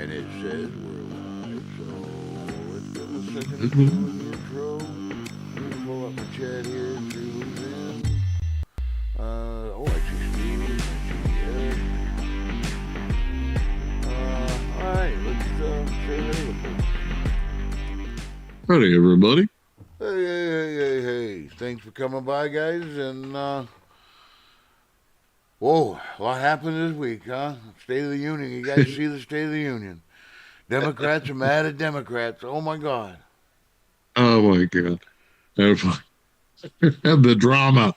And it says we're live, so let's give a second to do the intro. Let me pull up my chat here, see who's in. I see Steve, I see Ed. Alright, let's say hey to folks. Howdy, everybody. Hey. Thanks for coming by, guys, and, whoa, a lot happened this week, huh? State of the Union. You guys see the State of the Union? Democrats are mad at Democrats. Oh, my God. Oh, my God. The drama.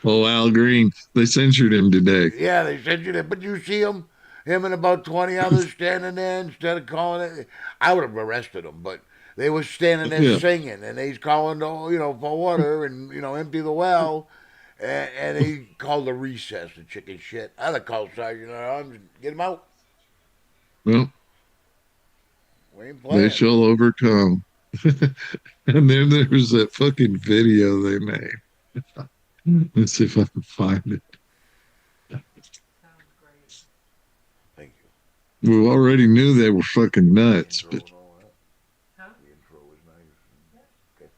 Oh, Al Green. They censored him today. Yeah, they censored it, but you see him and about 20 others standing there instead of calling it. I would have arrested them, but they were standing there singing, and he's calling, for water and, empty the well. And he called the recess the chicken shit. I'd have called Sergeant at Arms and get him out. Well, We ain't playing. They shall overcome. And then there's that fucking video they made. Let's see if I can find it. Thank you. We already knew they were fucking nuts, but The intro was nice. Okay.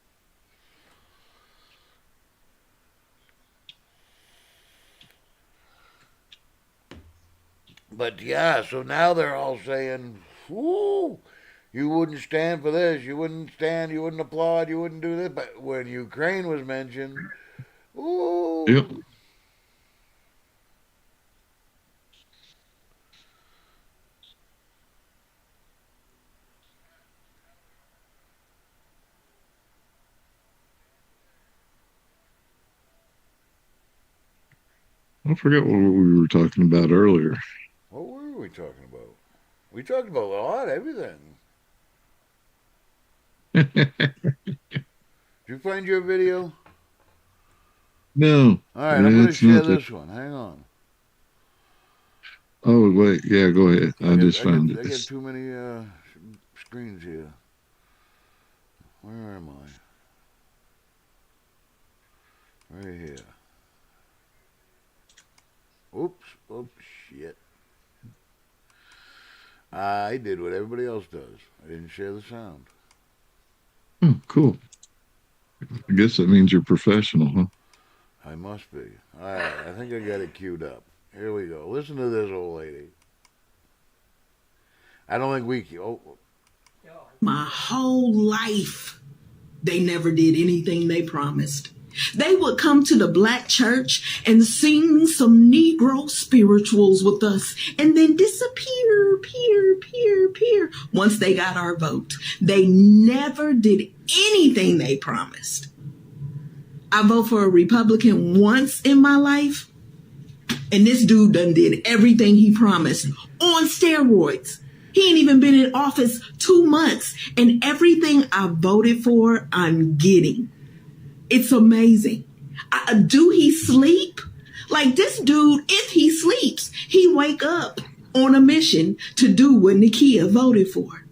But yeah, so now they're all saying, "Whoo, you wouldn't stand for this. You wouldn't stand. You wouldn't applaud. You wouldn't do this." But when Ukraine was mentioned, ooh. Yep. I forget what we were talking about earlier. What were we talking about? We talked about a lot, everything. Did you find your video? No. All right, I'm going to share this one. Hang on. Oh, wait. Yeah, go ahead. I just found it. I get too many screens here. Where am I? Right here. Oops, shit. I did what everybody else does. I didn't share the sound. Oh, cool. I guess that means you're professional, huh? I must be. All right, I think I got it queued up. Here we go. Listen to this old lady. I don't think we... My whole life, they never did anything they promised. They would come to the black church and sing some Negro spirituals with us and then disappear, peer. Once they got our vote, they never did anything they promised. I vote for a Republican once in my life, and this dude done did everything he promised on steroids. He ain't even been in office 2 months, and everything I voted for, I'm getting. It's amazing. Do he sleep? Like this dude, if he sleeps, he wake up on a mission to do what Nakia voted for.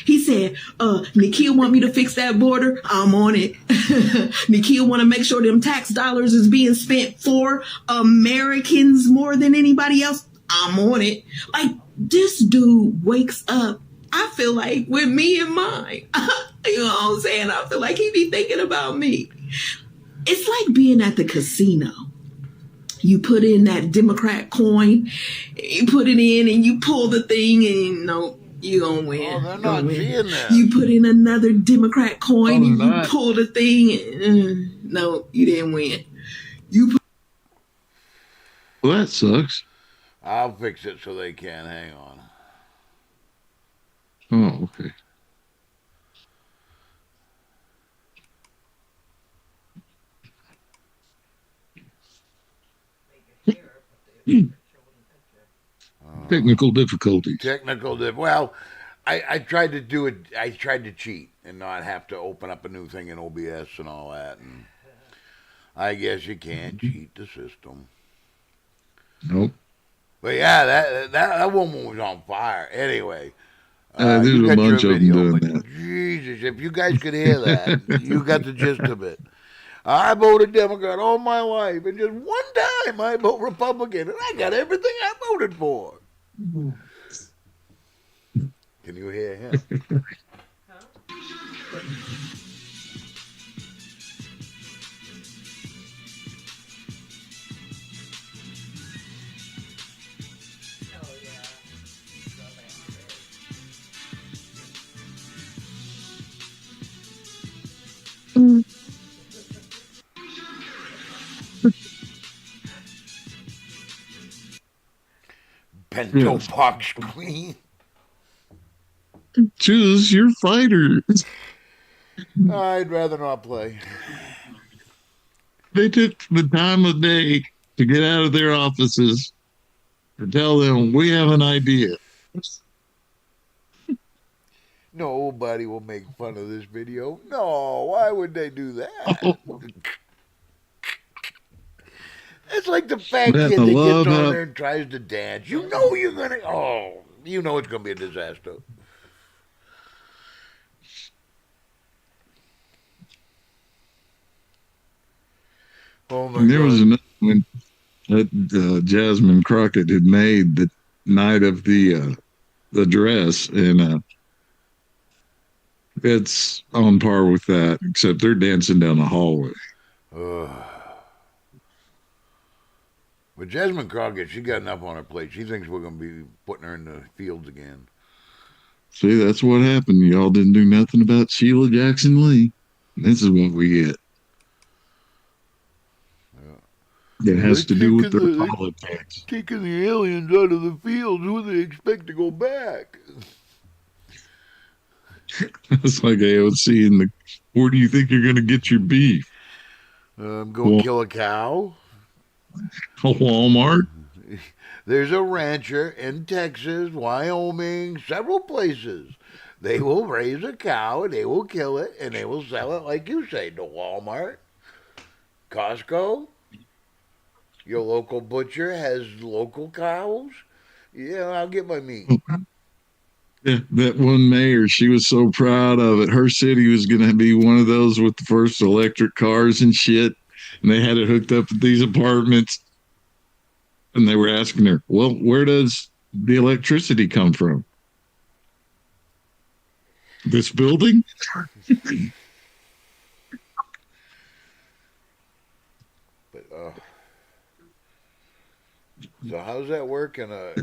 He said, Nakia want me to fix that border. I'm on it. Nakia want to make sure them tax dollars is being spent for Americans more than anybody else. I'm on it. Like this dude wakes up. I feel like with me and mine, you know what I'm saying? I feel like he be thinking about me. It's like being at the casino. You put in that Democrat coin, you put it in and you pull the thing and no, you gonna win. Oh, they're not seeing that. You put in another Democrat coin and you pull the thing and no, you didn't win. Well, that sucks. I'll fix it so they can. Hang on. Oh, okay. Technical difficulties. Well, I tried to do it. I tried to cheat and not have to open up a new thing in OBS and all that. And I guess you can't cheat the system. Nope. But yeah, that woman was on fire. Anyway, there's a bunch of them doing that. Jesus, if you guys could hear that, you got the gist of it. I voted Democrat all my life, and just one time I vote Republican, and I got everything I voted for. Can you hear him? Bento Yes. box queen. Choose your fighter. I'd rather not play. They took the time of day to get out of their offices and tell them, we have an idea. Nobody will make fun of this video. No, why would they do that? Oh, It's like the fat man, kid I that gets love on how there and tries to dance. You know you're gonna. Oh, you know it's gonna be a disaster. Oh my there was god. another one that Jasmine Crockett had made the night of the dress, and it's on par with that, except they're dancing down the hallway. Ugh. But Jasmine Crockett, she got enough on her plate. She thinks we're gonna be putting her in the fields again. See, that's what happened. Y'all didn't do nothing about Sheila Jackson Lee. This is what we get. It Yeah, has to do with their politics. taking the aliens out of the fields. Who do they expect to go back? It's like AOC in the. Where do you think you're going to get your beef? Go Well, kill a cow. Walmart. There's a rancher in Texas, Wyoming, several places. They will raise a cow and they will kill it and they will sell it, like you say, to Walmart, Costco. Your local butcher has local cows. Yeah, I'll get my meat. Yeah, that one mayor, she was so proud of it. Her city was going to be one of those with the first electric cars and shit. And they had it hooked up at these apartments. And they were asking her, well, where does the electricity come from? This building? But so how's that work in a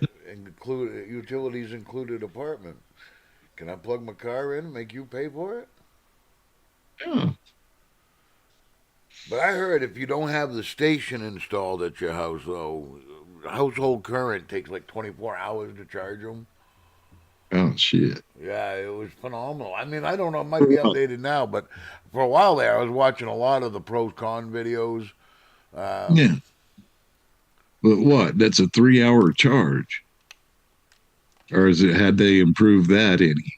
utilities included apartment? Can I plug my car in and make you pay for it? Yeah. But I heard if you don't have the station installed at your house, though, household current takes like 24 hours to charge them. Oh, shit. Yeah, it was phenomenal. I mean, I don't know, it might be updated now, but for a while there, I was watching a lot of the pros con videos. Yeah. But what? That's a 3 hour charge. Or is it, had they improved that any?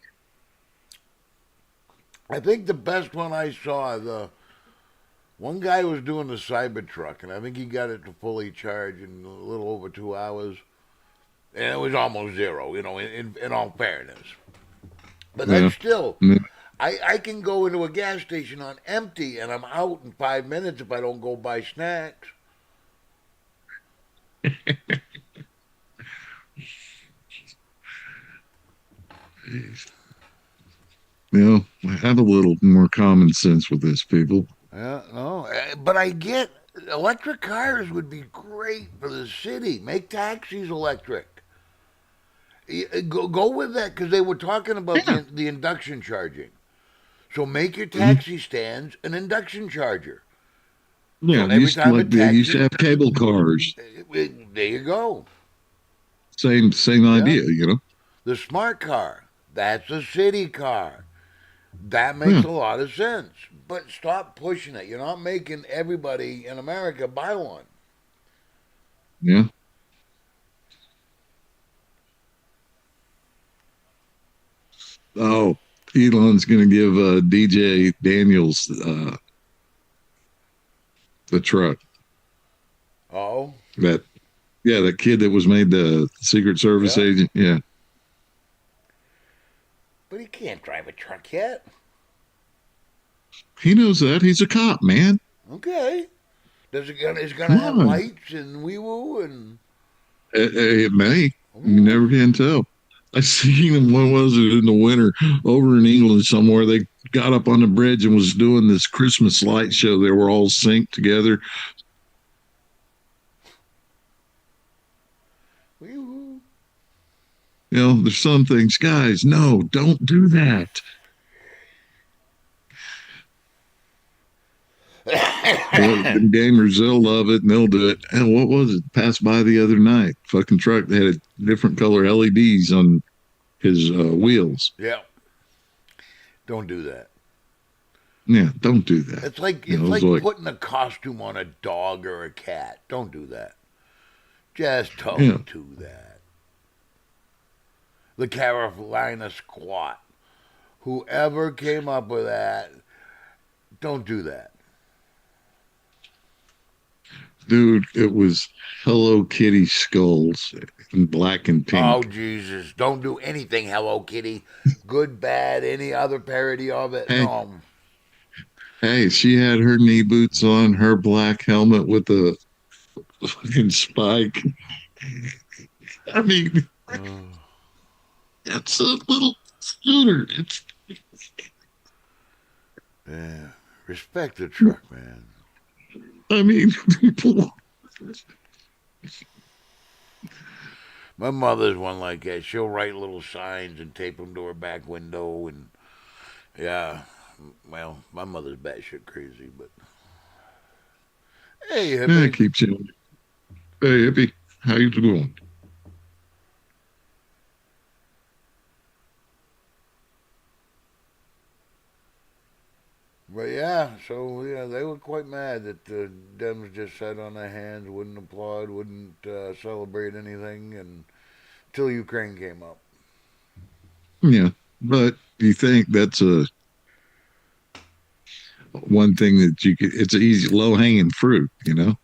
I think the best one I saw, the one guy was doing the Cybertruck, and I think he got it to fully charge in a little over 2 hours, and it was almost zero. In all fairness, but Yeah. that's still. I can go into a gas station on empty, and I'm out in 5 minutes if I don't go buy snacks. Have a little more common sense with this, people. Yeah, no, but I get electric cars would be great for the city. Make taxis electric. Go with that because they were talking about Yeah. the induction charging. So make your Mhm. taxi stands an induction charger. Yeah, So every time a like they used to taxi, have cable cars. there you go. Same Yeah, idea. the smart car. That's a city car. That makes Yeah, a lot of sense. But stop pushing it. You're not making everybody in America buy one. yeah. Oh, Elon's going to give DJ Daniels the truck. Oh, That Yeah, that kid that was made the Secret Service yeah. agent. Yeah, But he can't drive a truck yet. he knows that. He's a cop, man. Okay. It's gonna Come have on. lights and wee woo and It may. You never can tell. I seen them. When was it in the winter over in England somewhere? They got up on the bridge and was doing this Christmas light show. They were all synced together. Woo-hoo. You know, there's some things, guys. No, don't do that. Well, the gamers, they'll love it and they'll do it. And what was it? Passed by the other night. Fucking truck that had a different color LEDs on his wheels. Yeah. Don't do that. Yeah, don't do that. It's like putting a costume on a dog or a cat. Don't do that. Just don't do that. The Carolina squat. Whoever came up with that, don't do that. Dude, it was Hello Kitty skulls in black and pink. Oh, Jesus. Don't do anything Hello Kitty. Good, bad, any other parody of it. Hey, No. hey, she had her knee boots on, her black helmet with a fucking spike. I mean, it's a little scooter. It's Yeah. Respect the truck, man. I mean, people. My mother's one like that. She'll write little signs and tape them to her back window. And yeah, well, my mother's batshit crazy, but hey, Yeah, hippie. keep chilling. Hey, hippie, how you doing? But yeah, so yeah, they were quite mad that the Dems just sat on their hands, wouldn't applaud, wouldn't celebrate anything, and until Ukraine came up. Yeah, but you think that's a one thing that you could? It's an easy, low hanging fruit, you know.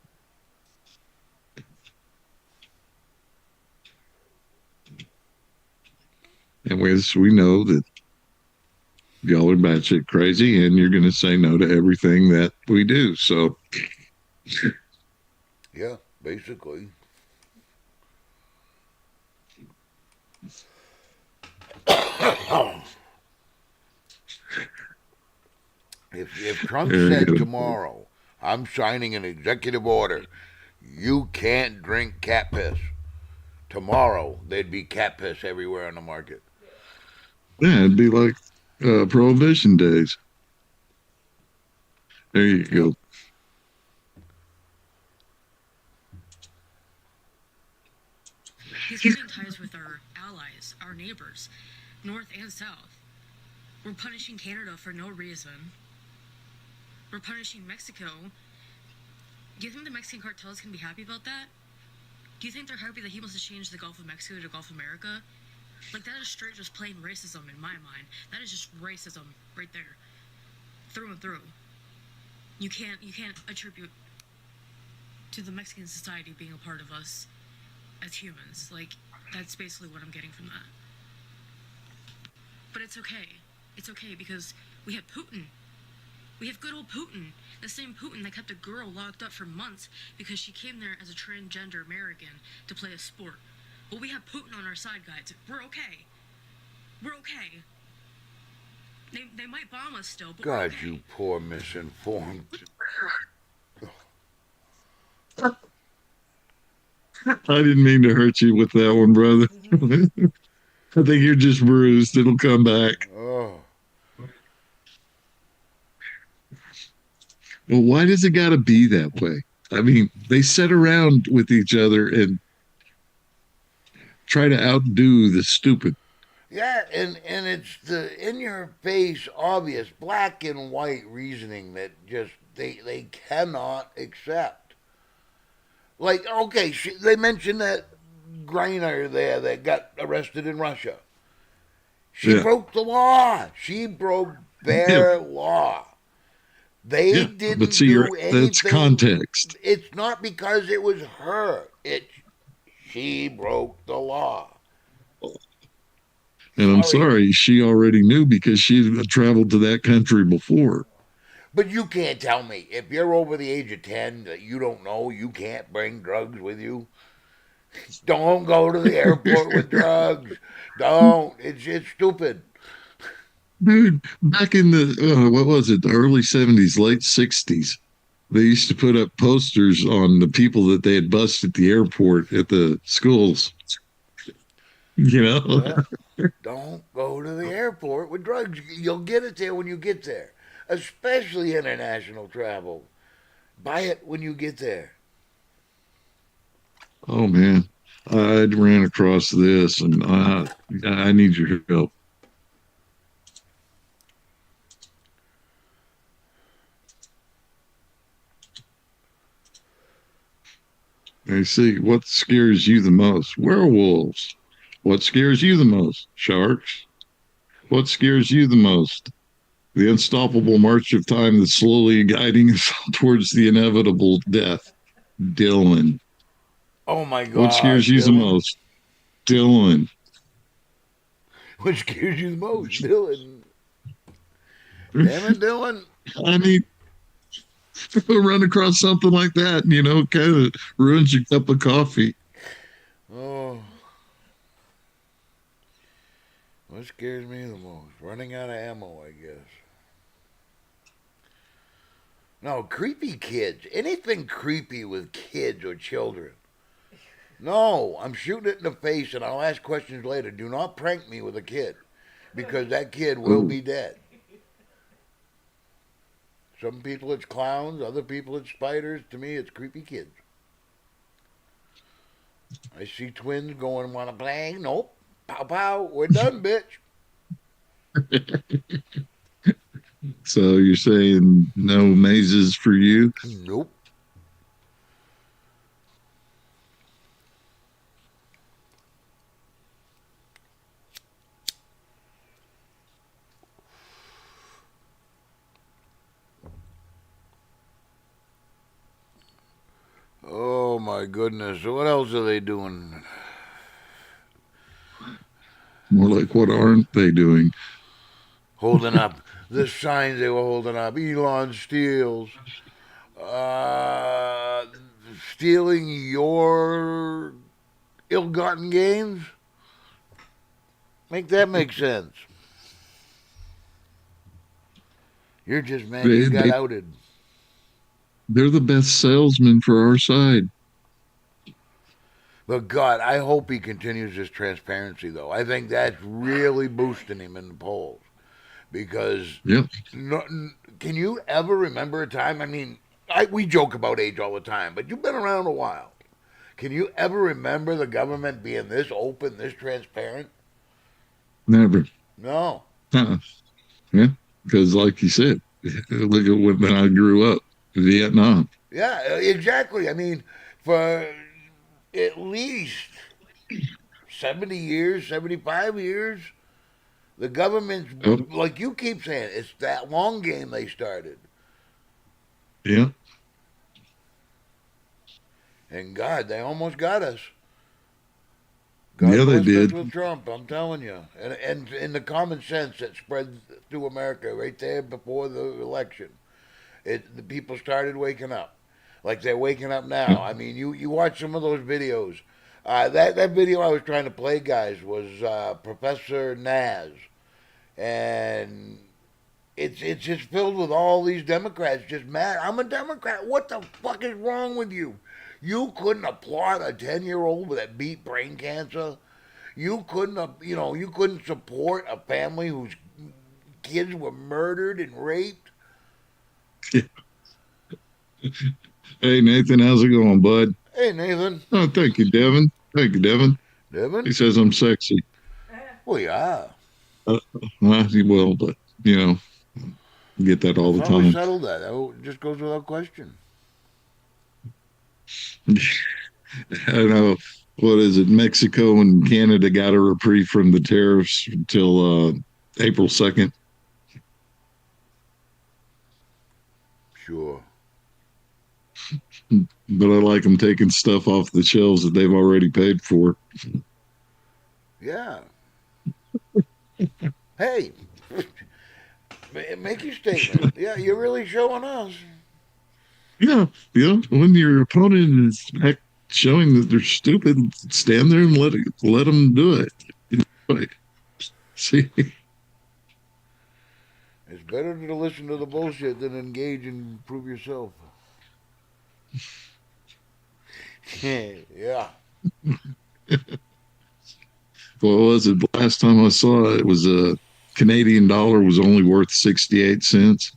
And we know that y'all are batshit crazy, and you're going to say no to everything that we do. So, Yeah, basically. If Trump there you said go. tomorrow, I'm signing an executive order, you can't drink cat piss. Tomorrow, there'd be cat piss everywhere on the market. Yeah, it'd be like prohibition days. There you Yep. go. He's cutting ties with our allies, our neighbors, north and south. We're punishing Canada for no reason. We're punishing Mexico. Do you think the Mexican cartels can be happy about that? Do you think they're happy that he wants to change the Gulf of Mexico to Gulf America? Like, that is straight just plain racism in my mind. That is just racism right there. Through and through. You can't attribute to the Mexican society being a part of us as humans. Like, that's basically what I'm getting from that. But it's okay. It's okay because we have Putin. We have good old Putin. The same Putin that kept a girl locked up for months because she came there as a transgender American to play a sport. But we have Putin on our side, guys. We're okay. We're okay. They might bomb us still, but we're God, okay. you poor misinformed. I didn't mean to hurt you with that one, brother. I think you're just bruised. It'll come back. Oh, Well, why does it got to be that way? I mean, they sit around with each other and try to outdo the stupid. yeah, and it's the in your face, obvious black and white reasoning that just they cannot accept. Like, okay, they mentioned that Greiner there that got arrested in Russia. She Yeah. broke the law. She broke Yeah. their law. They Yeah. But didn't see, do that's anything. context. It's not because it was her. She broke the law. And I'm Sorry, sorry, she already knew because she had traveled to that country before. but you can't tell me if you're over the age of 10 that you don't know you can't bring drugs with you. Don't go to the airport with drugs. Don't. It's stupid. Dude, back in the what was it, the early 70s, late 60s, they used to put up posters on the people that they had busted at the airport at the schools. You know, Yeah. Don't go to the airport with drugs. You'll get it there when you get there, especially international travel. Buy it when you get there. oh man, I ran across this and I need your help. I see. What scares you the most? Werewolves. What scares you the most? Sharks. What scares you the most? The unstoppable march of time that's slowly guiding us towards the inevitable death. Dylan. Oh my What scares God, you the Dylan. most? Dylan. What scares you the most, Dylan? Damn it, Dylan. I mean, run across something like that, kind of ruins your cup of coffee. Oh, what scares me the most? Running out of ammo, I guess. No, creepy kids. Anything creepy with kids or children. No, I'm shooting it in the face and I'll ask questions later. Do not prank me with a kid because that kid will Oh, be dead. Some people it's clowns, other people it's spiders. To me, it's creepy kids. I see twins going, wanna play? Nope. Pow pow, we're done, bitch. so you're saying no mazes for you? Nope. Oh my goodness. What else are they doing? More like, what aren't they doing? Holding up the signs they were holding up. Elon steals. Uh, Stealing your ill-gotten gains? Make that make sense. You're just mad They, you got they, outed. they're the best salesmen for our side. But God, I hope he continues this transparency, though. I think that's really boosting him in the polls because Yep. no, can you ever remember a time? I mean, we joke about age all the time, but you've been around a while. Can you ever remember the government being this open, this transparent? Never. No. Uh-uh. Yeah. Because, like you said, look at when I grew up, Vietnam. Yeah, exactly. I mean, for at least 70 years, 75 years, the government's, Oh, like you keep saying, it's that long game they started. yeah. And God, they almost got us. God Yeah, they blessed us did. with Trump, I'm telling you. And in the common sense that spread through America right there before the election, the people started waking up. Like they're waking up now. I mean, you watch some of those videos. That video I was trying to play, guys, was Professor Naz. And it's just filled with all these Democrats just mad. I'm a Democrat. What the fuck is wrong with you? You couldn't applaud a 10-year-old that beat brain cancer. You couldn't, you couldn't support a family whose kids were murdered and raped. Hey, Nathan, how's it going, bud? Hey, Nathan. Oh, thank you, Devin. Thank you, Devin. He Devin? says I'm sexy. Well, yeah. Well, he will, but, you know, get that I all the thought we time. settled that. That just goes without question. I know. What is it? Mexico and Canada got a reprieve from the tariffs until April 2nd. Sure. But I like them taking stuff off the shelves that they've already paid for. Yeah. Hey, make your statement. Yeah, you're really showing us. Yeah, yeah. When your opponent is showing that they're stupid, stand there and let them do it. Like, see, It's better to listen to the bullshit than engage and prove yourself. Yeah. what was it? Last time I saw it, it was a Canadian dollar was only worth 68 cents.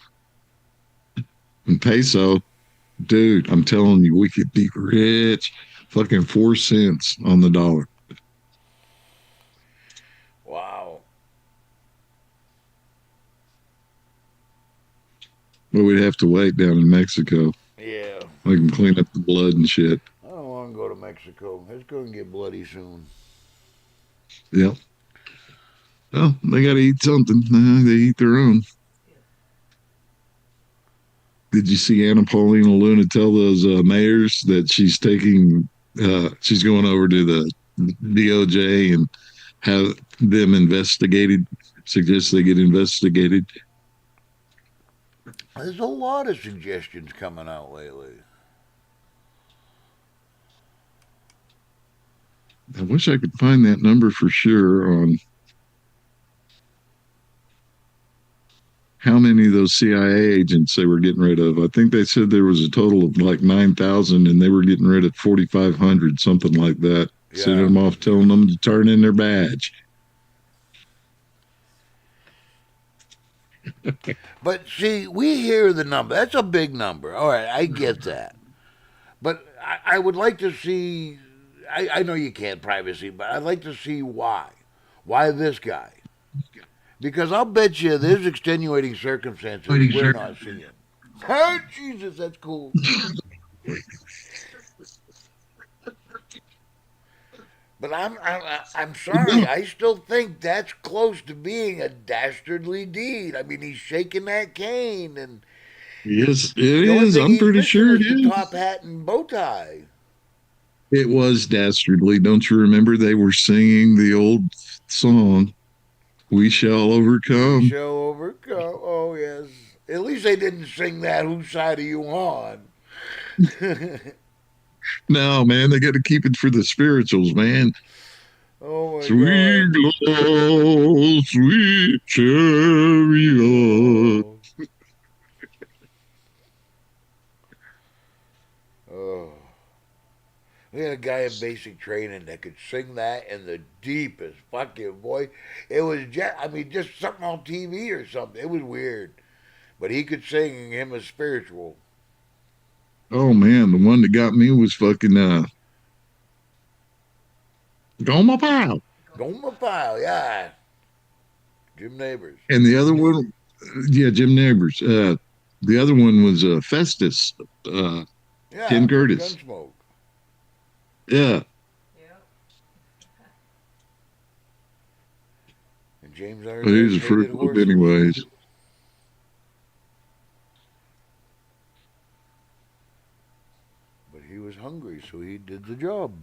And peso, dude, I'm telling you, we could be rich. Fucking 4 cents on the dollar. Wow. But we'd have to wait down in Mexico. Yeah. I can clean up the blood and shit. I don't want to go to Mexico. It's going to get bloody soon. Yep. Well, they got to eat something. They eat their own. Did you see Anna Paulina Luna tell those mayors that she's she's going over to the DOJ and have them investigated, suggest they get investigated? There's a lot of suggestions coming out lately. I wish I could find that number for sure on how many of those CIA agents they were getting rid of. I think they said there was a total of like 9,000 and they were getting rid of 4,500, something like that. Yeah. Sending them off, telling them to turn in their badge. But see, we hear the number. That's a big number. All right, I get that. But I would like to see. I know you can't privacy, but I'd like to see why. Why this guy? Because I'll bet you there's extenuating circumstances we're not seeing. Oh, Jesus, that's cool. But I'm sorry. I still think that's close to being a dastardly deed. I mean, he's shaking that cane, and Yes, it the only is. thing I'm he's pretty missing sure it is the is. top hat and bow tie. It was dastardly. Don't you remember they were singing the old song, We Shall We Overcome? shall overcome. Oh yes. At least they didn't sing that. Whose side are you on? No, man, they got to keep it for the spirituals, man. Oh my Sweet God. love, sweet chariot. Oh. Oh. We had a guy in basic training that could sing that in the deepest fucking voice. It was just, I mean, just something on TV or something. It was weird. But he could sing him as spiritual. Oh man, the one that got me was fucking Goma Pow. Goma Pile, yeah. Jim Neighbors. And the other one, yeah, Jim Neighbors. The other one was Festus, Yeah, Ken from Curtis. Gunsmoke. Yeah, And James but he was Iron a hated fruit loop horses. anyways. But he was hungry, so he did the job.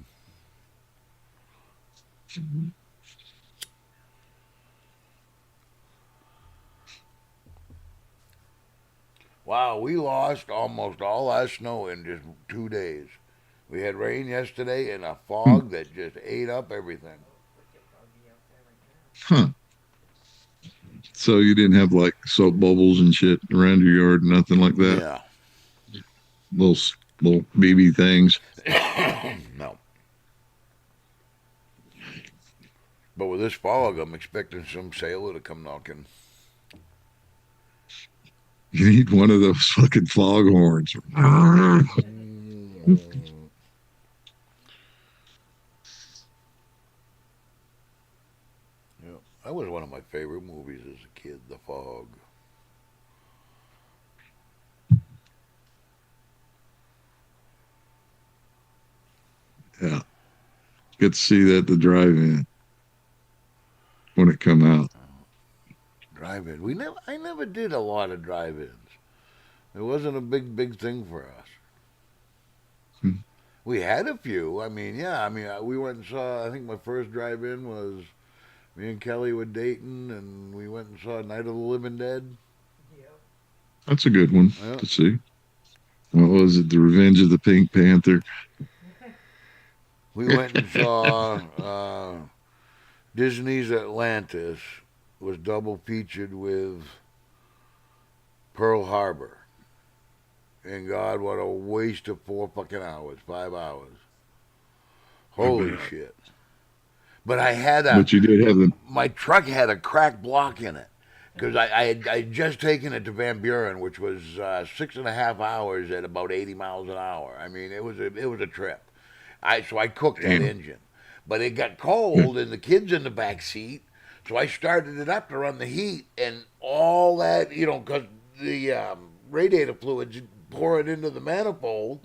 Wow, we lost almost all our snow in just 2 days. We had rain yesterday and a Hmm. fog that just ate up everything. Huh. So you didn't have like soap bubbles and shit around your yard, nothing like that. Yeah. Little little BB things. No. But with this fog, I'm expecting some sailor to come knocking. You need one of those fucking foghorns. Mm. Yeah, that was one of my favorite movies as a kid, The Fog. Yeah, get to see that at the drive-in when it come out. Drive-in. I never did a lot of drive-ins. It wasn't a big thing for us. Hmm. We had a few. I mean, yeah. I mean, we went and saw. I think my first drive-in was me and Kelly were dating, and we went and saw Night of the Living Dead. That's a good one Yeah. to see. What was it? The Revenge of the Pink Panther. We went and saw Disney's Atlantis was double featured with Pearl Harbor. And God, what a waste of 4 fucking hours, 5 hours. Holy shit. But I had But you did have the my truck had a cracked block in it. Because I had just taken it to Van Buren, which was 6.5 hours at about 80 miles an hour. I mean, it was a trip. So I cooked that damn. engine, but it got cold and the kids in the back seat. So I started it up to run the heat and all that, because the radiator fluids pour it into the manifold,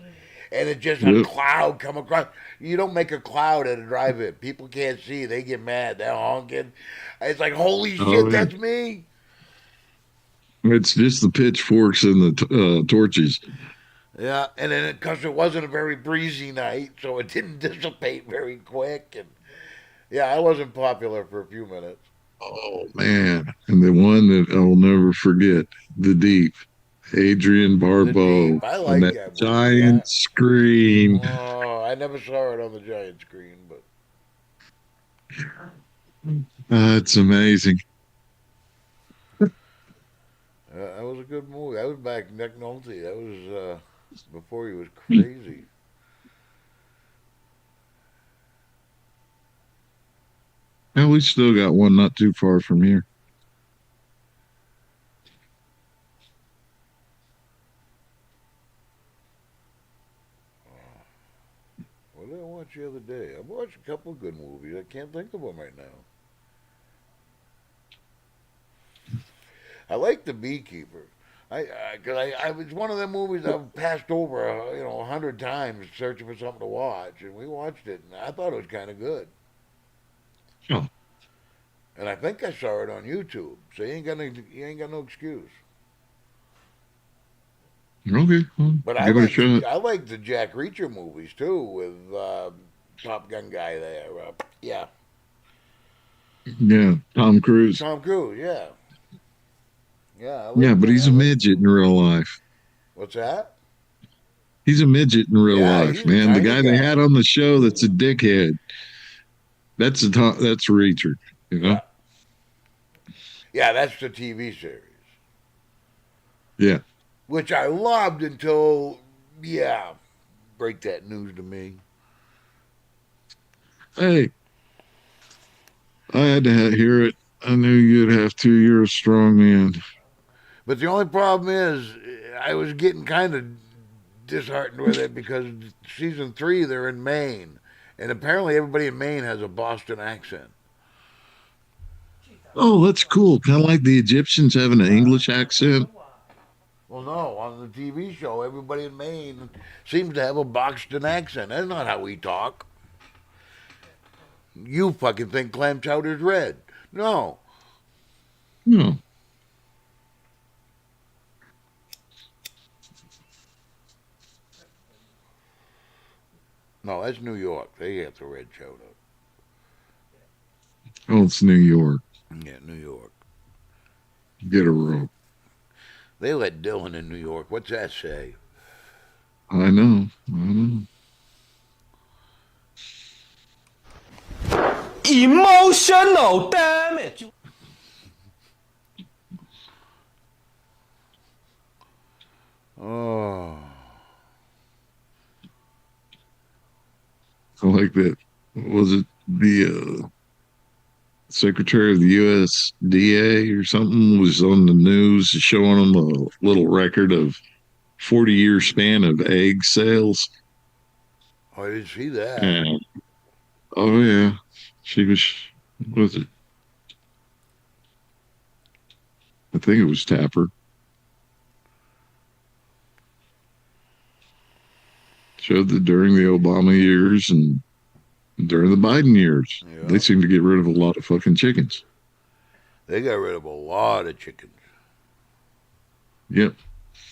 and it just a Yep. cloud come across. You don't make a cloud at a drive-in. People can't see. They get mad. They're honking. It's like, holy Oh shit, yeah. that's me. It's just the pitchforks and the torches. Yeah, and then because it wasn't a very breezy night, so it didn't dissipate very quick, and yeah, I wasn't popular for a few minutes. Oh man. And the one that I'll never forget, The Deep. Adrian The Barbeau Deep, I on like that that movie. giant screen. Oh, I never saw it on the giant screen, but It's amazing. that was a good movie. That was back Nick Nolte. That was before he was crazy. And we still got one not too far from here. What did I watch the other day? I watched a couple of good movies. I can't think of them right now. I like The Beekeeper. Cause I was one of them movies I've passed over, 100 times searching for something to watch, and we watched it, and I thought it was kind of good. Oh, And I think I saw it on YouTube, so you ain't got no excuse. okay. Well, But give it a shot. I like the Jack Reacher movies too, with Top Gun guy there. Yeah, Yeah, Tom Cruise. Tom Cruise. Yeah, yeah. Yeah, but he's I a like midget in real life. what's that? He's a midget in real Yeah, life, he's a man. The tiny guy they guy. had on the show that's a dickhead. That's Reacher, you know? Yeah, yeah. That's the TV series, Yeah. which I loved until break that news to me. Hey, I had to hear it. I knew you'd have to. You're a strong man. But the only problem is, I was getting kind of disheartened with it because season 3 they're in Maine, and apparently everybody in Maine has a Boston accent. Oh, that's cool. Kind of like the Egyptians having an English accent. Well, no, on the TV show, everybody in Maine seems to have a Boston accent. That's not how we talk. You fucking think clam chowder's red. No. No. No, that's New York. They have the red chowder. Oh, it's New York. Yeah, New York. Get a rope. They let Dylan in New York. What's that say? I know. I know. Emotional damage. Oh. I like that. Was it the Secretary of the USDA or something was on the news showing them a little record of 40-year span of egg sales? I didn't see that. And, oh yeah, she was it? I think it was Tapper. Showed that during the Obama years and during the Biden years, Yeah. they seem to get rid of a lot of fucking chickens. They got rid of a lot of chickens. Yep.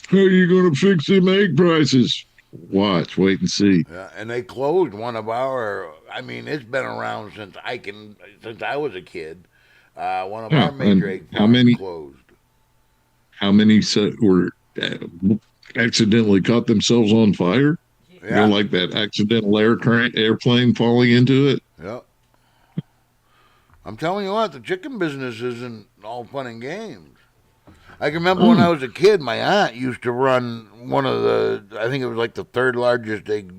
How are you going to fix them egg prices? Watch, wait and see. Yeah, and they closed one of our. I mean, it's been around since since I was a kid. One of Yeah, our major and egg how farms many? closed. How many were accidentally caught themselves on fire? You know, Yeah. like that accidental airplane falling into it. Yep. I'm telling you what, the chicken business isn't all fun and games. I can remember when I Oh, was a kid, my aunt used to run one of the, I think it was like the third largest egg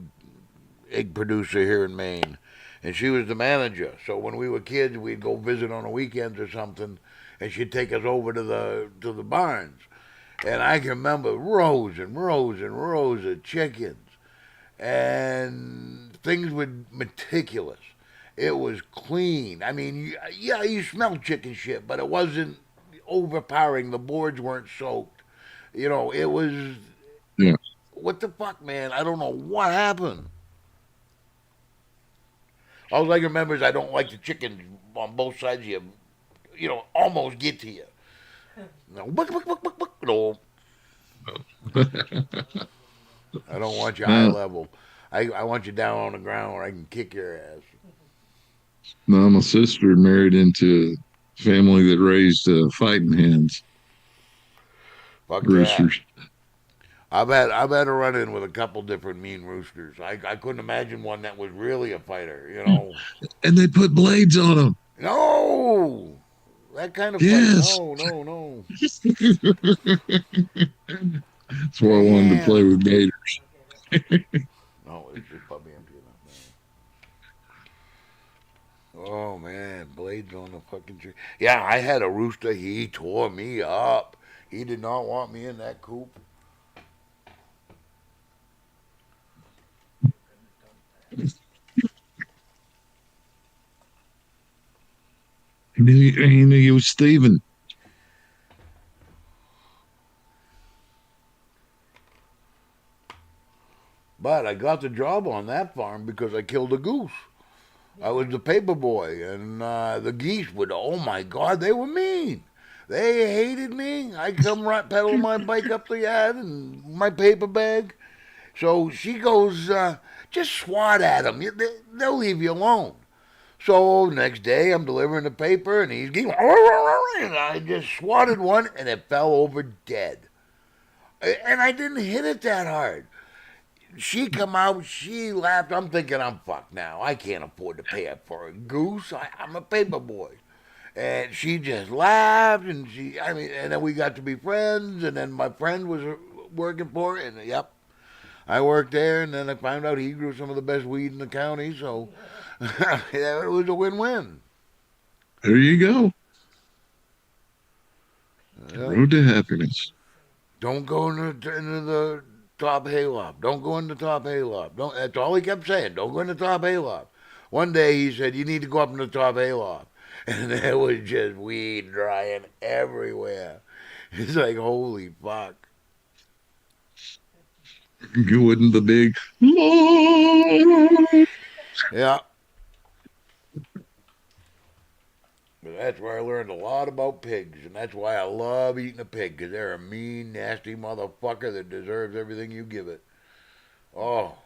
producer here in Maine, and she was the manager. So when we were kids, we'd go visit on the weekends or something, and she'd take us over to the barns. And I can remember rows and rows and rows of chickens, and things were meticulous. It was clean. I mean, yeah, you smelled chicken shit, but it wasn't overpowering. The boards weren't soaked. You know, it was yeah. what the fuck, man. I don't know what happened. All I can remember is I don't like the chickens on both sides of you. You know, almost get to you. No, no, I don't want you high uh, level. I want you down on the ground where I can kick your ass. no, my sister married into a family that raised fighting hens, Fuck that. roosters. I've had a run in with a couple different mean roosters. I couldn't imagine one that was really a fighter. You know, And they put blades on them. no, that kind of fight. Yes. No, no, no. That's why I wanted to play with Damn. gators. No, it's just puppy empty enough, man. Oh man, blades on the fucking tree. Yeah, I had a rooster. He tore me up. He did not want me in that coop. He knew you was Steven. But I got the job on that farm because I killed a goose. I was the paper boy, and the geese would. Oh my God, they were mean. They hated me. I come right pedaling my bike up the yard and my paper bag. So she goes, just swat at them. They'll leave you alone. So next day I'm delivering the paper and he's getting, and I just swatted one and it fell over dead. And I didn't hit it that hard. She come out, she laughed. I'm thinking I'm fucked now. I can't afford to pay up for a goose. I'm a paper boy. And she just laughed, and I mean, and then we got to be friends, and then my friend was working for it, and yep, I worked there, and then I found out he grew some of the best weed in the county, so yeah, it was a win-win. There you go. Yeah. Road to happiness. Don't go into the top hayloft. Don't go in the top hayloft. Don't. That's all he kept saying. Don't go in the top hayloft. One day he said, "You need to go up in the top hayloft," and there was just weed drying everywhere. It's like holy fuck. You wouldn't the big. Yeah. But that's where I learned a lot about pigs, and that's why I love eating a pig, because they're a mean, nasty motherfucker that deserves everything you give it. Oh,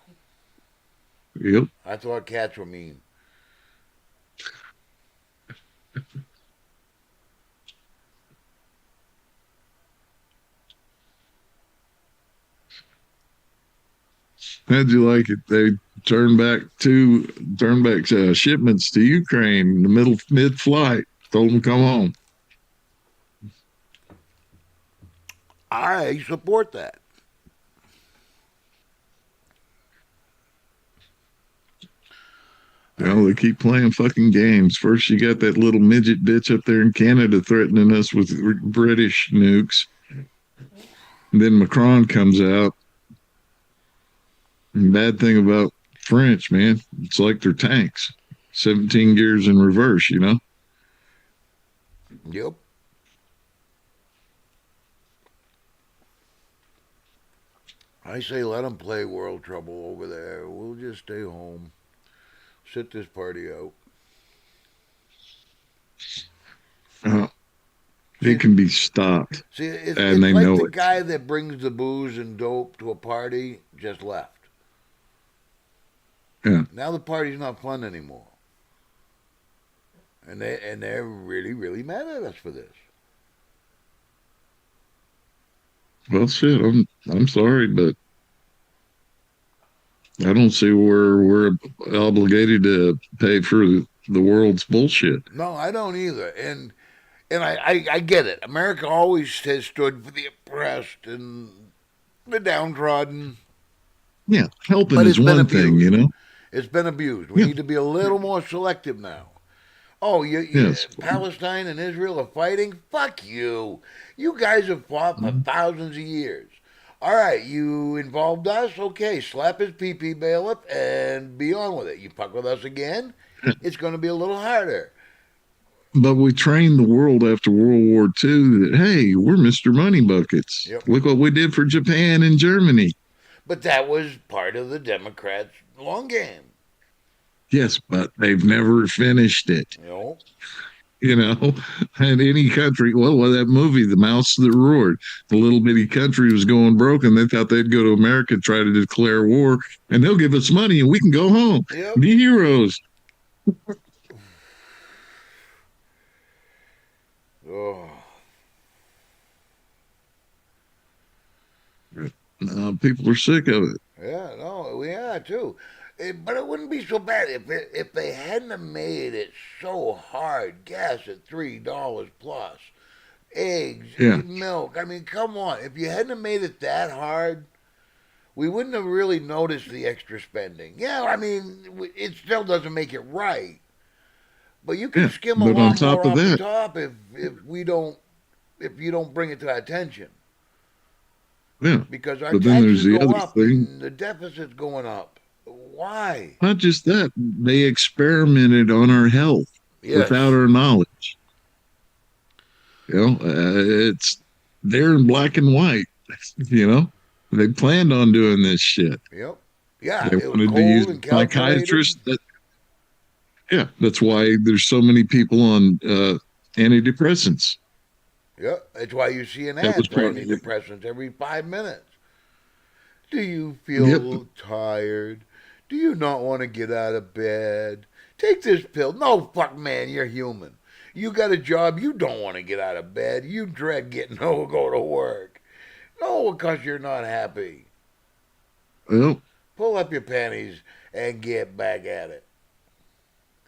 Yep. I thought cats were mean. How'd you like it? They turned back shipments to Ukraine in the mid flight. Told them to come home. I support that. You know, they keep playing fucking games. First, you got that little midget bitch up there in Canada threatening us with British nukes. And then Macron comes out. And bad thing about French, man, it's like they're tanks. 17 gears in reverse, you know? Yep. I say let them play world trouble over there. We'll just stay home. Sit this party out. Uh, See, it can be stopped, see, and it's they like know the it. guy that brings the booze and dope to a party just left. Yeah. Now the party's not fun anymore, and they're really mad at us for this. Well, shit, I'm sorry, but I don't see where we're obligated to pay for the world's bullshit. No, I don't either. And I get it. America always has stood for the oppressed and the downtrodden, Yeah, helping but is it's been one thing, abused. you know. It's been abused. We Yeah, need to be a little more selective now. Oh, yes. Palestine and Israel are fighting? Fuck you. You guys have fought for Mhm. thousands of years. All right, you involved us? Okay, slap his pee-pee bailiff and be on with it. You fuck with us again? It's going to be a little harder. But we trained the world after World War II that, hey, we're Mr. Money Buckets. Yep. Look what we did for Japan and Germany. But that was part of the Democrats' long game. Yes, but they've never finished it. You know? You know, and any country, well, that movie, The Mouse That Roared, the little bitty country was going broke, and they thought they'd go to America, try to declare war, and they'll give us money and we can go home, Yep. be heroes. Oh. People are sick of it. Yeah, no, we are too. But it wouldn't be so bad if they hadn't have made it so hard. Gas at $3 plus, eggs, Yeah. milk. I mean, come on. If you hadn't have made it that hard, we wouldn't have really noticed the extra spending. Yeah, I mean, it still doesn't make it right, but you can Yeah. skim a But on lot top more of off the that, top if you don't bring it to our attention. yeah. Because our But then there's taxes the go other up thing. and the deficit's going up. Why? Not just that, they experimented on our health Yes. without our knowledge. You know, it's there in black and white. You know, they planned on doing this shit. Yep. Yeah, They it was wanted to use cold and calculated. psychiatrists. Yeah, that's why there's so many people on antidepressants. Yep. That's why you see an That was ad for part of it. antidepressants every 5 minutes. Do you Yep. feel tired? Do you not want to get out of bed? Take this pill. No, fuck, man, you're human. You got a job. You don't want to get out of bed. You dread getting to go to work. No, because you're not happy. Well, Pull up your panties and get back at it.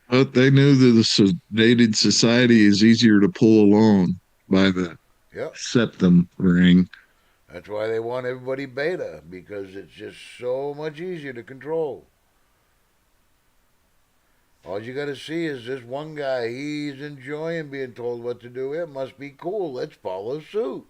but they knew that the sedated society is easier to pull along by the Yep. septum ring. That's why they want everybody beta, because it's just so much easier to control. All you got to see is this one guy. He's enjoying being told what to do. It must be cool. Let's follow suit.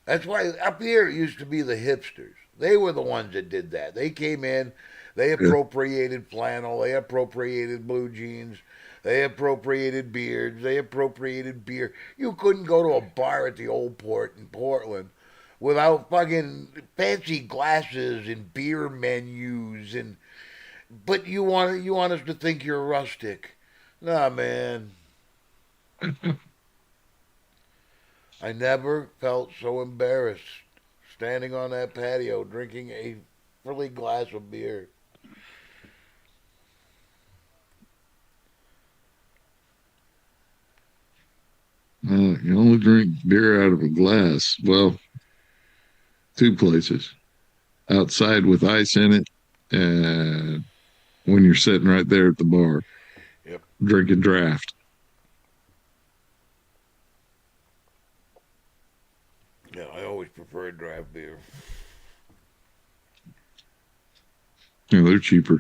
That's why up here it used to be the hipsters. They were the ones that did that. They came in, they Yeah. appropriated flannel, they appropriated blue jeans, they appropriated beards, they appropriated beer. You couldn't go to a bar at the old port in Portland without fucking fancy glasses and beer menus and but you want us to think you're rustic. Nah, man. I never felt so embarrassed standing on that patio drinking a fully glass of beer. You only drink beer out of a glass. Well, two places outside with ice in it, and when you're sitting right there at the bar Yep. drinking draft. Yeah, I always preferred draft beer. You know, they're cheaper.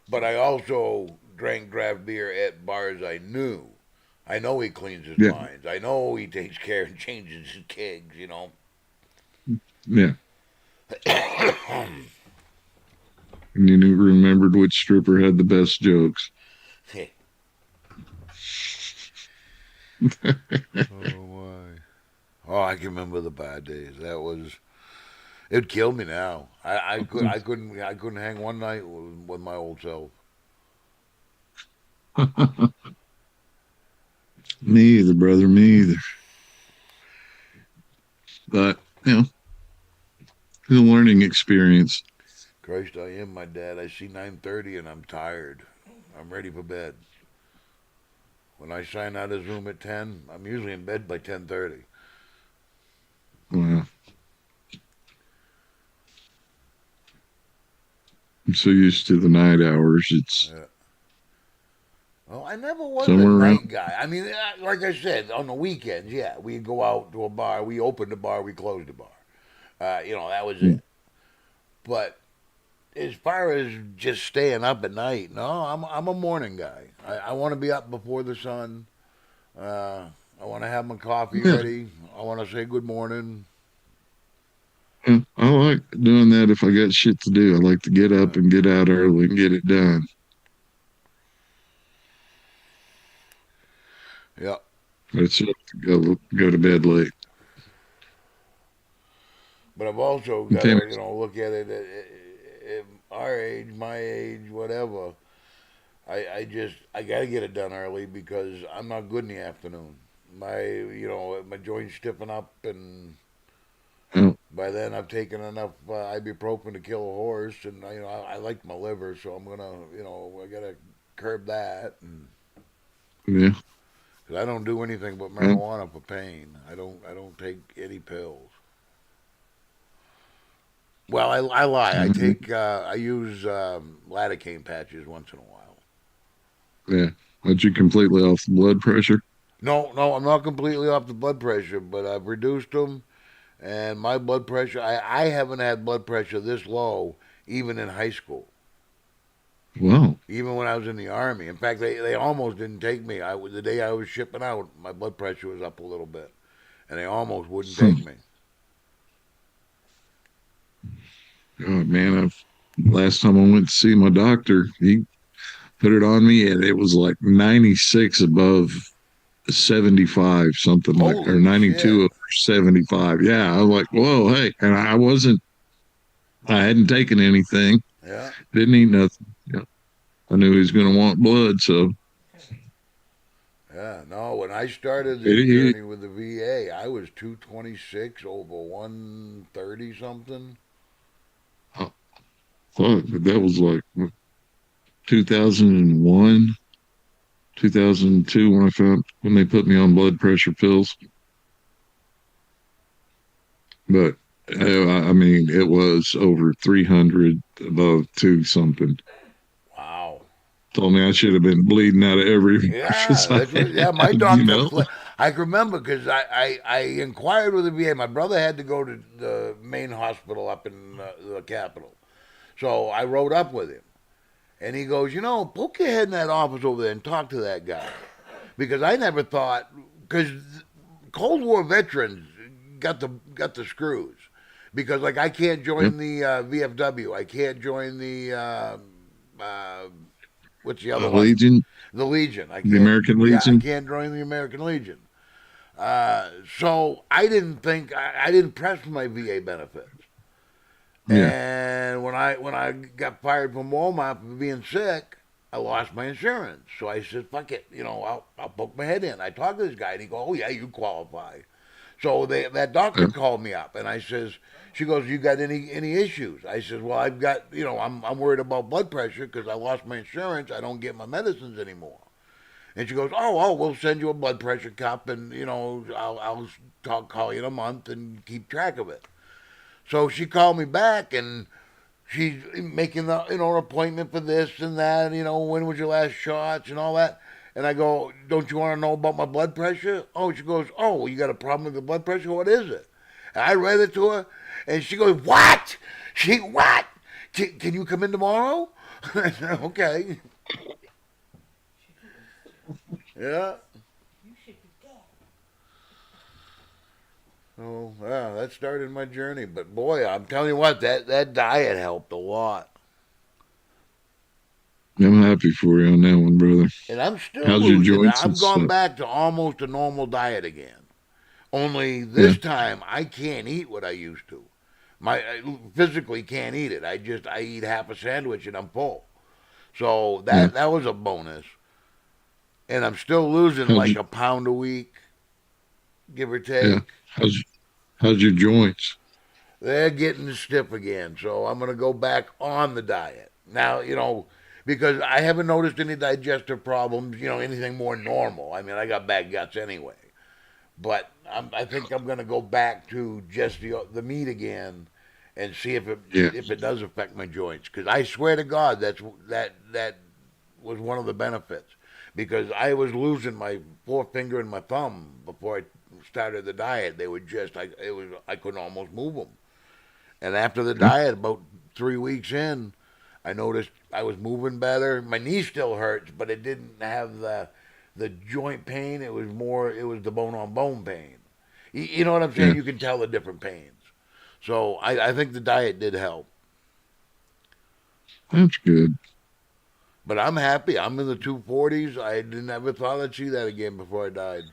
But I also drank draft beer at bars I knew. I know he cleans his Yeah, lines. I know he takes care and changes his kegs. yeah. And you remembered which stripper had the best jokes. Oh my. Oh, I can remember the bad days. It'd kill me now. I couldn't hang one night with my old self. Me either, brother. Me either. But it's a learning experience. Christ, I am my dad. I see 9:30 and I'm tired. I'm ready for bed. When I sign out of Zoom at 10, I'm usually in bed by 10:30. Wow. I'm so used to the night hours. It's Yeah. Well, I never was a somewhere around. night guy. I mean, like I said, on the weekends, yeah, we'd go out to a bar. We opened the bar, we closed the bar. That was Mm, it. But as far as just staying up at night, no, I'm a morning guy. I want to be up before the sun. Uh, I want to have my coffee Yeah, ready. I want to say good morning. yeah, I like doing that if I got shit to do. I like to get up Uh, and get out early and get it done. yeah, It's up to go to bed late. but I've also And got Tammy, to look at it at our age, my age, whatever. I gotta get it done early because I'm not good in the afternoon. My joints stiffen up, and oh, by then I've taken enough ibuprofen to kill a horse, and I like my liver, so I'm gonna I gotta curb that. And yeah, 'cause I don't do anything but well, marijuana for pain. I don't take any pills. Well, I lie. I use lidocaine patches once in a while. yeah. But you completely off the blood pressure? No, no, I'm not completely off the blood pressure, but I've reduced them. And my blood pressure, I haven't had blood pressure this low even in high school, Wow. even when I was in the army. In fact, they almost didn't take me. The day I was shipping out, my blood pressure was up a little bit, and they almost wouldn't Huh. take me. Oh man, last time I went to see my doctor, he put it on me and it was like 96 above 75, something like, or Holy 92 shit! over 75. Yeah, I was like, whoa, hey. And I hadn't taken anything, Yeah, didn't eat nothing. Yeah, I knew he was going to want blood. So yeah. No, when I started this it, journey with the VA, I was 226 over 130 something. I thought that was like 2001, 2002 when they put me on blood pressure pills. But I mean, it was over 300 above two something. Wow. Told me I should have been bleeding out of every Yeah, orifice I that's what. had, Yeah, my you doctor. know? I can remember because I inquired with the VA. My brother had to go to the main hospital up in the capital, so I rode up with him, and he goes, poke your head in that office over there and talk to that guy, because I never thought because Cold War veterans got the screws, because like I can't Yep. join the VFW, I can't join the uh, what's the other one? Legion, The Legion. I the can't. American Yeah, I Legion. can't join the American Legion. So I didn't think I didn't press for my VA benefits. Yeah. And when I got fired from Walmart for being sick, I lost my insurance. So I said, "Fuck it, I'll poke my head in." I talked to this guy, and he goes, "Oh yeah, you qualify." So that doctor Yeah. called me up, and I says, "She goes, you got any issues?" I says, "Well, I've got, I'm worried about blood pressure because I lost my insurance. I don't get my medicines anymore." And she goes, "Oh, we'll send you a blood pressure cup, and I'll call you in a month and keep track of it." So she called me back, and she's making the appointment for this and that. When was your last shots and all that. And I go, "Don't you want to know about my blood pressure?" Oh, she goes, "Oh, you got a problem with the blood pressure? What is it?" And I read it to her, and she goes, "What? What? Can you come in tomorrow?" I said, "Okay." Yeah. Oh, yeah, that started my journey. But boy, I'm telling you what, that diet helped a lot. I'm happy for you on that one, brother. And I'm still How's your losing it. joints and I've gone stuff? back to almost a normal diet again. Only Yeah. this time I can't eat what I used to. I physically can't eat it. I eat half a sandwich and I'm full. So Yeah. that was a bonus. And I'm still losing How's like your, a pound a week, give or yeah. take. How's your joints? They're getting stiff again, so I'm going to go back on the diet. Now, because I haven't noticed any digestive problems, anything more normal. I mean, I got bad guts anyway. But I think I'm going to go back to just the meat again and see if Yeah. it does affect my joints. Because I swear to God, that was one of the benefits. Because I was losing my forefinger and my thumb before I started the diet. They were just I couldn't almost move them. And after the Yeah. diet, about 3 weeks in, I noticed I was moving better. My knee still hurts, but it didn't have the joint pain. It was the bone on bone pain. You know what I'm saying? Yeah. You can tell the different pains. So I think the diet did help. That's good. But I'm happy. I'm in the 240s. I never thought I'd see that again before I died.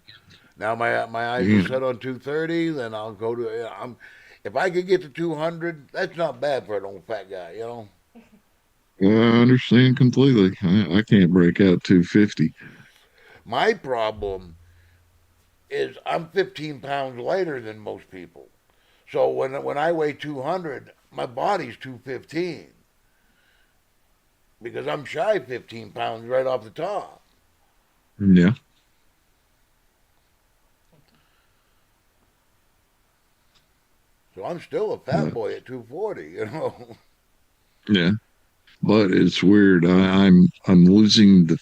Now my eyes are Yeah. set on 230. Then I'll go to. If I could get to 200, that's not bad for an old fat guy. You know. I understand completely. I can't break out 250. My problem is I'm 15 pounds lighter than most people. So when I weigh 200, my body's 215 because I'm shy 15 pounds right off the top. Yeah. So I'm still a fat But, boy at 240. You know. yeah. But it's weird. I'm losing the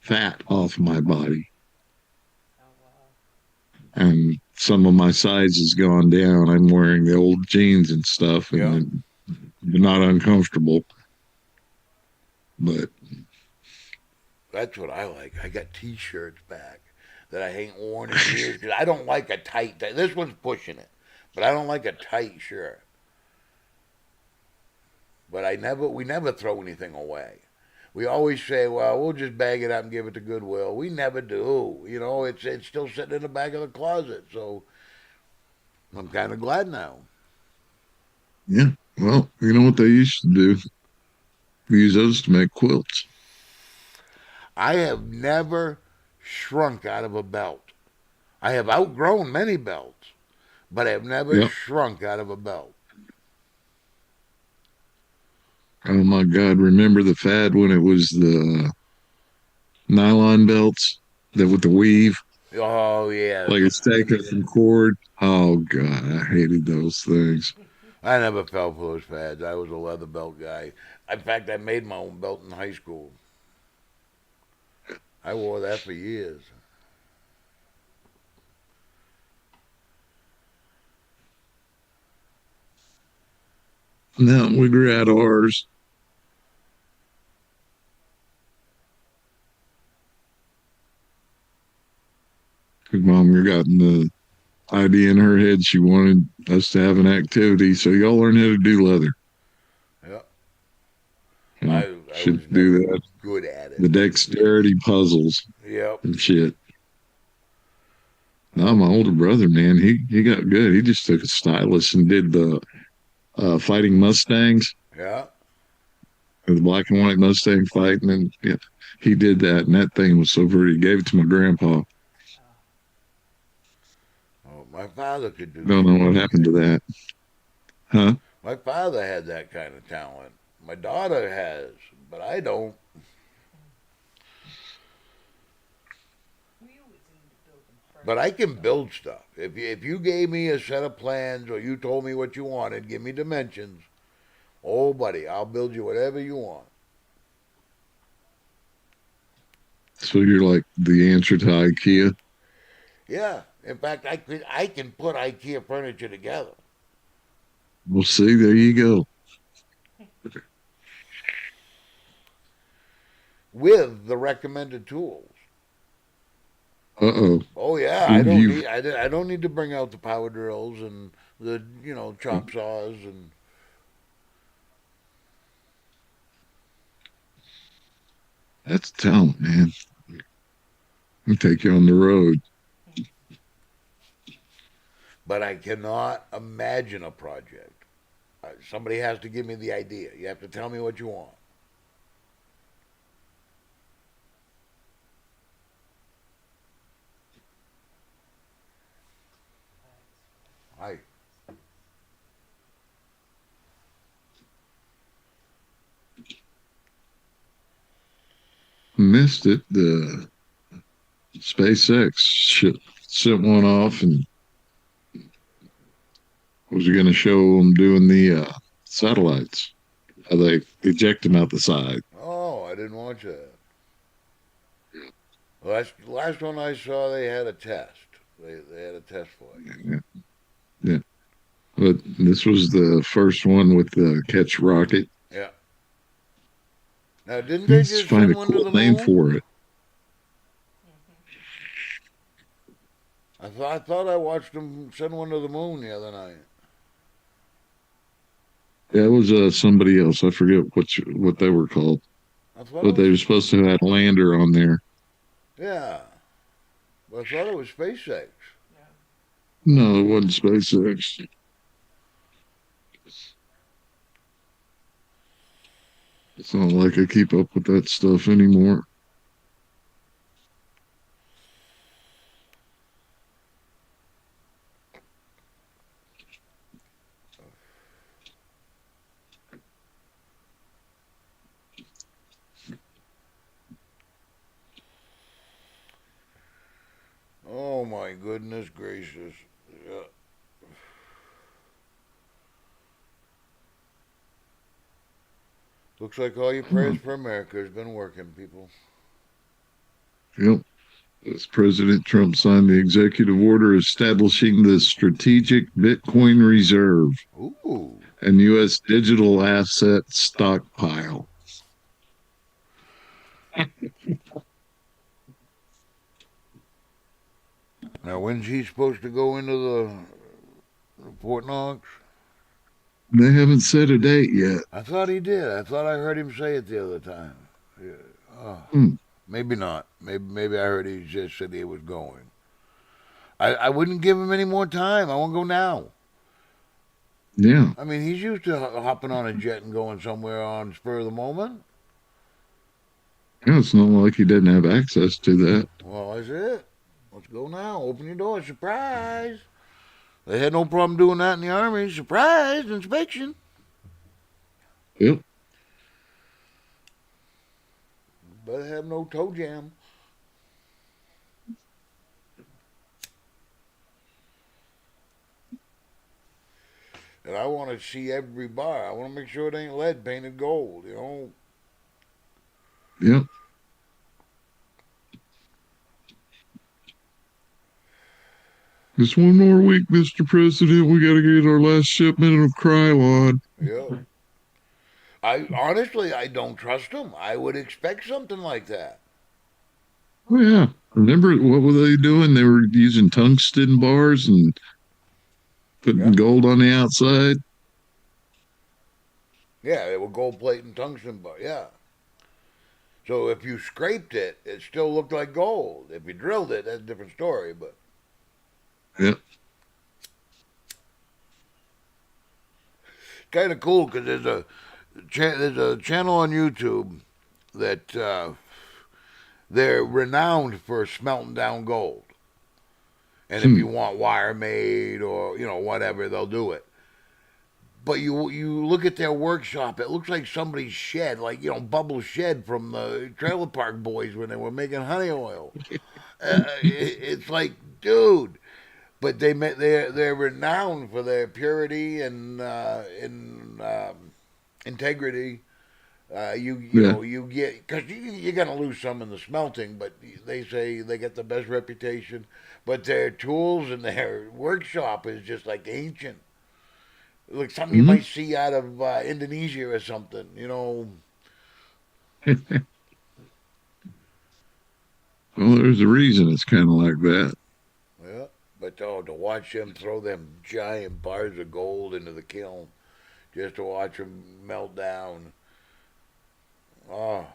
fat off my body, and some of my size has gone down. I'm wearing the old jeans and stuff, Yeah. and they're not uncomfortable. But That's what I like. I got T-shirts back that I ain't worn in years because I don't like a tight. This one's pushing it, but I don't like a tight shirt. But we never throw anything away. We always say, well, we'll just bag it up and give it to Goodwill. We never do. You know, it's still sitting in the back of the closet. So I'm kind of glad now. yeah, well, you know what they used to do? Use those to make quilts. I have never shrunk out of a belt. I have outgrown many belts, but I have never Yep. shrunk out of a belt. Oh my God! Remember the fad when it was the nylon belts that with the weave, Oh yes, like it's taken from cord. Oh God, I hated those things. I never fell for those fads. I was a leather belt guy. In fact, I made my own belt in high school. I wore that for years. No, we grew out ours. Because mom got in the idea in her head she wanted us to have an activity, so y'all learn how to do leather. Yeah, You know, I was should do never that. good at it. The dexterity puzzles Yep. and shit. No, my older brother, man, he got good. He just took a stylus and did the fighting Mustangs, Yeah. the black and white Mustang fighting, and yeah, he did that, and that thing was so pretty. He gave it to my grandpa. Oh, my father could do Don't know shit what like happened that. to that, huh? My father had that kind of talent. My daughter has, but I don't. But I can build stuff. If you gave me a set of plans or you told me what you wanted, give me dimensions. Oh, buddy, I'll build you whatever you want. So you're like the answer to IKEA. Yeah. In fact, I can put IKEA furniture together Well, see, there you go. with the recommended tools. Uh-oh. Oh yeah, You've I don't need to bring out the power drills and the chop saws and that's talent, man. I'll take you on the road. but I cannot imagine a project. Somebody has to give me the idea. You have to tell me what you want. I Missed it. The SpaceX sent one off, and was going to show them doing the satellites, how they eject them out the side. Oh, I didn't watch that. Last one I saw, they had a test. They had a test flight. Yeah, yeah. But this was the first one with the catch rocket. Yeah. Now, didn't they Let's just find send a one to cool the name moon? for it. I thought I watched them send one to the moon the other night. Yeah, it was somebody else. I forget what they were called, I thought it but they was. were supposed to have a lander on there. Yeah. But I thought it was SpaceX. No, it wasn't SpaceX. It's not like I keep up with that stuff anymore. Oh my goodness gracious. Yeah. Looks like all your prayers Oh, for America has been working, people. yep. As President Trump signed the executive order establishing the Strategic Bitcoin Reserve Ooh. and U.S. digital asset stockpile. Now, when's he supposed to go into the Fort Knox? They haven't set a date yet. I thought he did. I thought I heard him say it the other time. Yeah. Oh, Hmm. maybe not. Maybe I heard he just said he was going. I wouldn't give him any more time. I want to go now. Yeah. I mean, he's used to hopping on a jet and going somewhere on spur of the moment. Yeah, it's not like he doesn't have access to that. Well, that's it. Let's go now. Open your door. Surprise. They had no problem doing that in the Army. Surprise inspection. Yep. But have no toe jam. And I want to see every bar. I want to make sure it ain't lead painted gold, you know. Yep. Just one more week, Mr. President. We got to get our last shipment of Krylon. Yeah. I don't trust them. I would expect something like that. Oh, yeah. Remember what were they doing? They were using tungsten bars and putting Yeah. gold on the outside. Yeah, they were gold plate and tungsten bar. Yeah. So if you scraped it, it still looked like gold. If you drilled it, that's a different story. But Yep. kind of cool because there's a channel on YouTube that they're renowned for smelting down gold. And if Hmm. you want wire made or whatever, they'll do it. But you look at their workshop, it looks like somebody's shed, like Bubble Shed from the Trailer Park Boys when they were making honey oil. It's like, dude. But they're renowned for their purity and integrity. Yeah. You get because you're gonna lose some in the smelting, but they say they get the best reputation. But their tools and their workshop is just like ancient, like something you Hmm. might see out of Indonesia or something. Well, there's a reason it's kind of like that. Yeah. But to watch them throw them giant bars of gold into the kiln, just to watch them melt down. Oh,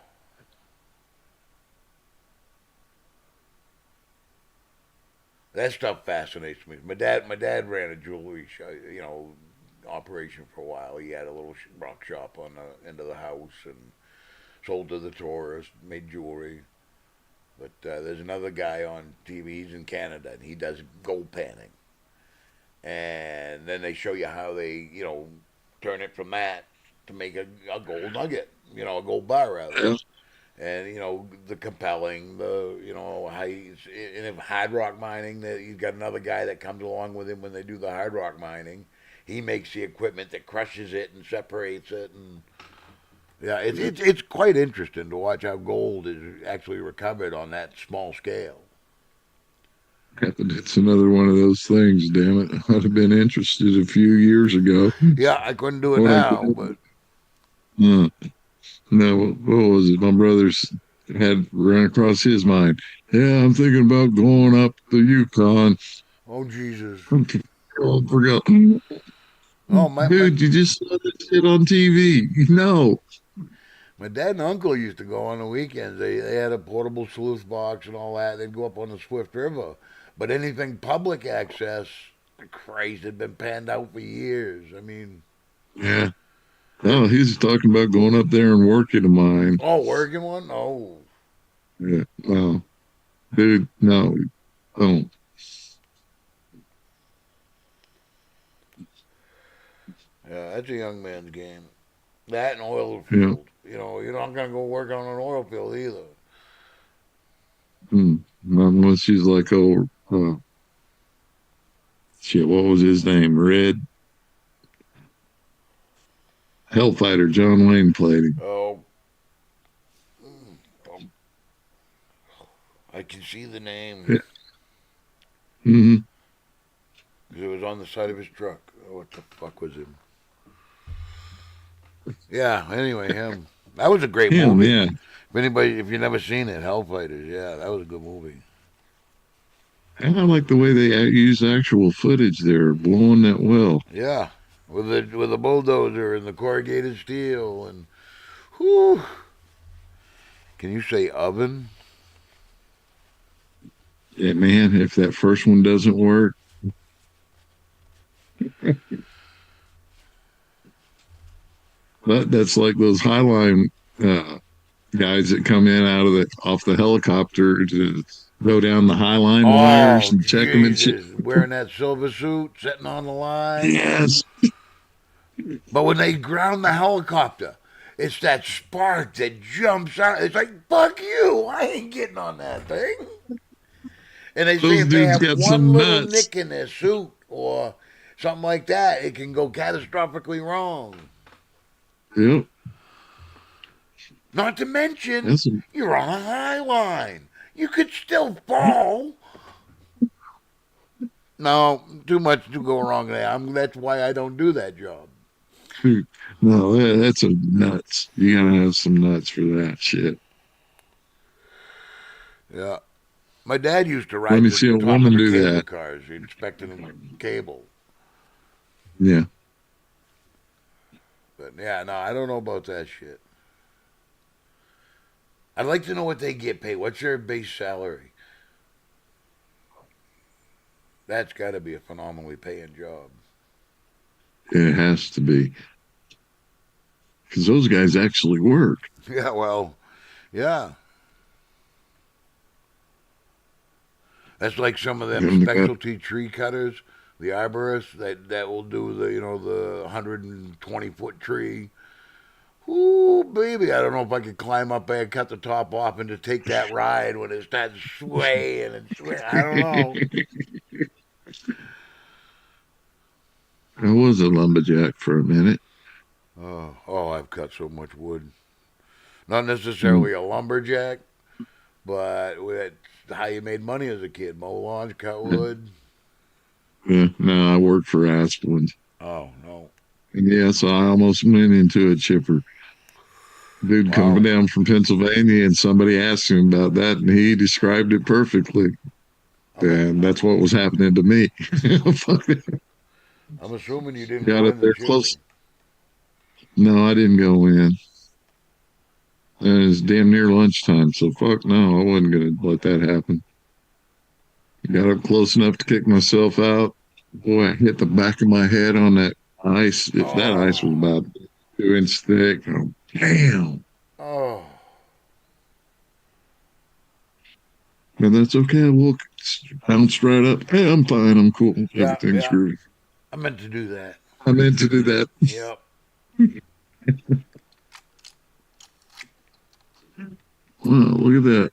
that stuff fascinates me. My dad ran a jewelry operation for a while. He had a little rock shop on the end of the house and sold to the tourists, made jewelry. But there's another guy on TV. He's in Canada and he does gold panning. And then they show you how they turn it from that to make a gold nugget, a gold bar rather. Yeah. And the compelling, how he's in hard rock mining. That he's got another guy that comes along with him when they do the hard rock mining. he makes the equipment that crushes it and separates it, and yeah, it's quite interesting to watch how gold is actually recovered on that small scale. It's another one of those things. Damn it! I'd have been interested a few years ago. Yeah, I couldn't do it When I now, but uh, no, what was it? My brother's had run across his mind. Yeah, I'm thinking about going up the Yukon. oh Jesus. Okay. Oh, I forgot. Oh my Dude, you just saw this shit on TV. No. my dad and uncle used to go on the weekends. They had a portable sleuth box and all that. They'd go up on the Swift River, but anything public access, Christ, had been panned out for years. I mean, Yeah. Oh, he's talking about going up there and working a mine. oh, working one? Oh, Yeah. Oh, dude, no. Oh, yeah, that's a young man's game. That and oil yeah. field. You know, you're not gonna go work on an oil field either. Not unless he's like, oh, shit, what was his name? Red Hellfighter. John Wayne played him. Oh, oh, I can see the name Yeah. Mm-hmm. because it was on the side of his truck. Oh, what the fuck was him? Yeah. Anyway, him. That was a great Him, movie. yeah. If you've never seen it, Hellfighters. Yeah, that was a good movie. And I like the way they use actual footage there, blowing that well. Yeah, with the bulldozer and the corrugated steel and whew. Can you say oven? Yeah, man, if that first one doesn't work, but that's like those Highline guys that come in out of the off the helicopter to go down the Highline wires Oh and check them and shit. Jesus! Wearing that silver suit, sitting on the line. Yes. But when they ground the helicopter, it's that spark that jumps out. It's like fuck you! I ain't getting on that thing. And they say Those if they dudes have got one some little nuts. nick in their suit or something like that, it can go catastrophically wrong. Yep. Not to mention, That's a, you're on a high line. You could still fall. No, too much to go wrong there. That's why I don't do that job. no, that's a nuts. You gotta have some nuts for that shit. Yeah. My dad used to Let ride me the see a top of woman the do cable that. cars, inspecting cable. Yeah. But yeah, no, I don't know about that shit. I'd like to know what they get paid. What's their base salary? That's got to be a phenomenally paying job. It has to be. Because those guys actually work. Yeah, well, yeah. That's like some of them And the guy- specialty tree cutters, the arborists that will do the 120-foot tree. Ooh, baby, I don't know if I could climb up there and cut the top off and to take that ride when it starts swaying and swaying. I don't know. I was a lumberjack for a minute. Oh, I've cut so much wood. Not Mm. necessarily a lumberjack, but that's how you made money as a kid. Mow lawns, cut wood. Yeah, no, I worked for Asplund. Oh, no. And yeah, so I almost went into a chipper. Dude coming Wow. down from Pennsylvania, and somebody asked him about that, and he described it perfectly. I'm, a, And that's what was happening to me. Fuck it. I'm assuming you didn't Got go up in the there chipper. close. No, I didn't go in. And it was damn near lunchtime, so fuck no, I wasn't gonna let that happen. Got up close enough to kick myself out. Boy, I hit the back of my head on that ice. If that ice was Oh, about 2 inches thick, oh, damn. oh. But that's okay. I woke, bounced right up. Hey, I'm fine. I'm cool. Yeah, Everything's yeah. groovy. I meant to do that. I meant to do that. Yep. Wow, look at that.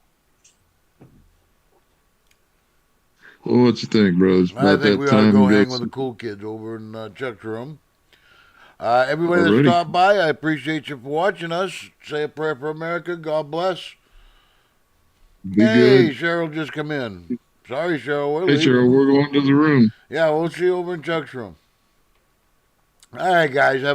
Well, what you think, bro? It's I about think that we ought to time go to hang go. with the cool kids over in Chuck's room. Everybody that Already. stopped by, I appreciate you for watching us. Say a prayer for America. God bless. Be Hey, good. Cheryl just come in. Sorry, Cheryl, we're Hey, Cheryl, leaving. we're going to the room. Yeah, we'll see you over in Chuck's room. All right, guys. Have